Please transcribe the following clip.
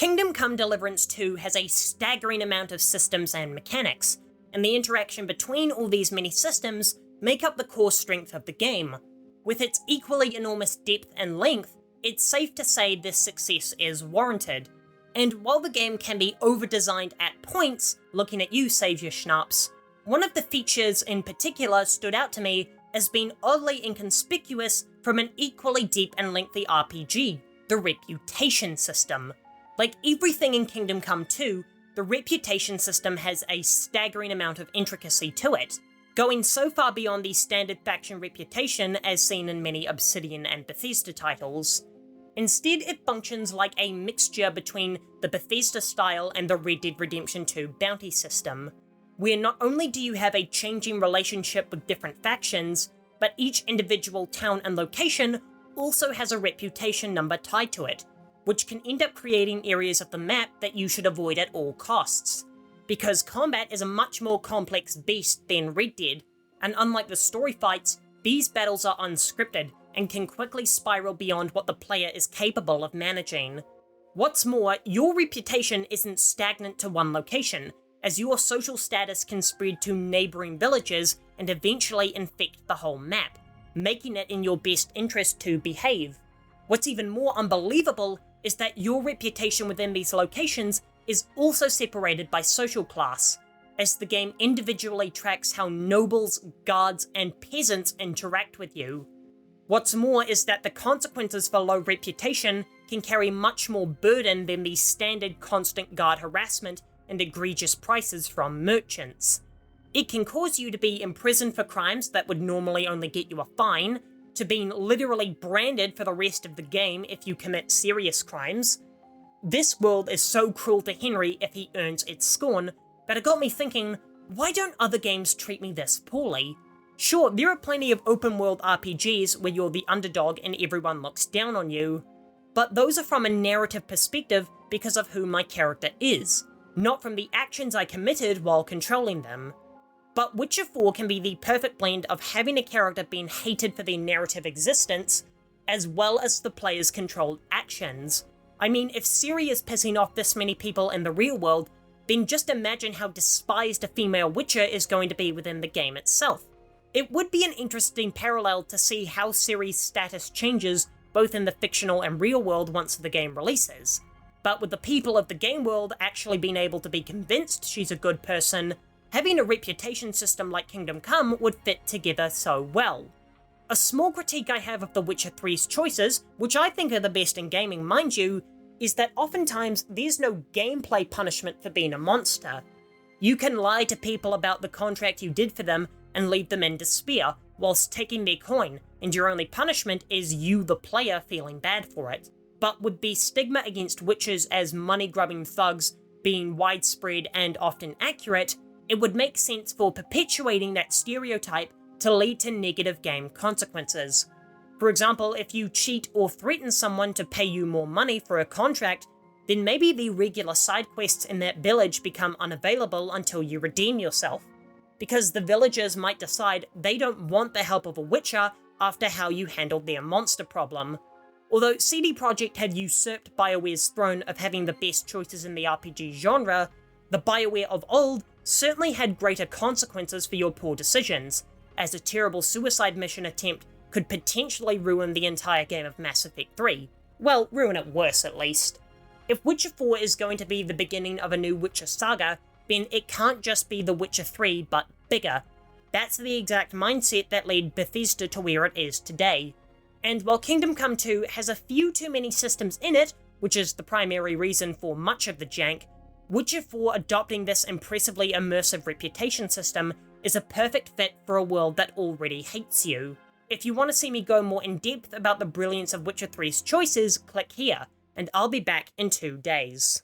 Kingdom Come Deliverance 2 has a staggering amount of systems and mechanics, and the interaction between all these many systems make up the core strength of the game. With its equally enormous depth and length, it's safe to say this success is warranted. And while the game can be over-designed at points, looking at you Saviour Schnapps, one of the features in particular stood out to me as being oddly inconspicuous from an equally deep and lengthy RPG, the reputation system. Like everything in Kingdom Come 2, the reputation system has a staggering amount of intricacy to it, going so far beyond the standard faction reputation as seen in many Obsidian and Bethesda titles. Instead, it functions like a mixture between the Bethesda style and the Red Dead Redemption 2 bounty system, where not only do you have a changing relationship with different factions, but each individual town and location also has a reputation number tied to it, which can end up creating areas of the map that you should avoid at all costs. Because combat is a much more complex beast than Red Dead, and unlike the story fights, these battles are unscripted and can quickly spiral beyond what the player is capable of managing. What's more, your reputation isn't stagnant to one location, as your social status can spread to neighbouring villages and eventually infect the whole map, making it in your best interest to behave. What's even more unbelievable is that your reputation within these locations is also separated by social class, as the game individually tracks how nobles, guards, and peasants interact with you. What's more is that the consequences for low reputation can carry much more burden than the standard constant guard harassment and egregious prices from merchants. It can cause you to be imprisoned for crimes that would normally only get you a fine, to being literally branded for the rest of the game if you commit serious crimes. This world is so cruel to Henry if he earns its scorn, that it got me thinking, why don't other games treat me this poorly? Sure, there are plenty of open-world RPGs where you're the underdog and everyone looks down on you, but those are from a narrative perspective because of who my character is, not from the actions I committed while controlling them. But Witcher 4 can be the perfect blend of having a character being hated for their narrative existence, as well as the player's controlled actions. I mean, if Ciri is pissing off this many people in the real world, then just imagine how despised a female Witcher is going to be within the game itself. It would be an interesting parallel to see how Ciri's status changes both in the fictional and real world once the game releases. But with the people of the game world actually being able to be convinced she's a good person, having a reputation system like Kingdom Come would fit together so well. A small critique I have of The Witcher 3's choices, which I think are the best in gaming mind you, is that oftentimes there's no gameplay punishment for being a monster. You can lie to people about the contract you did for them and leave them in despair, whilst taking their coin, and your only punishment is you the player feeling bad for it. But with the stigma against witches as money-grubbing thugs being widespread and often accurate, it would make sense for perpetuating that stereotype to lead to negative game consequences. For example, if you cheat or threaten someone to pay you more money for a contract, then maybe the regular side quests in that village become unavailable until you redeem yourself, because the villagers might decide they don't want the help of a witcher after how you handled their monster problem. Although CD Projekt had usurped BioWare's throne of having the best choices in the RPG genre, the BioWare of old certainly had greater consequences for your poor decisions, as a terrible suicide mission attempt could potentially ruin the entire game of Mass Effect 3. Well, ruin it worse at least. If Witcher 4 is going to be the beginning of a new Witcher saga, then it can't just be The Witcher 3, but bigger. That's the exact mindset that led Bethesda to where it is today. And while Kingdom Come 2 has a few too many systems in it, which is the primary reason for much of the jank, Witcher 4 adopting this impressively immersive reputation system is a perfect fit for a world that already hates you. If you want to see me go more in depth about the brilliance of Witcher 3's choices, click here, and I'll be back in 2 days.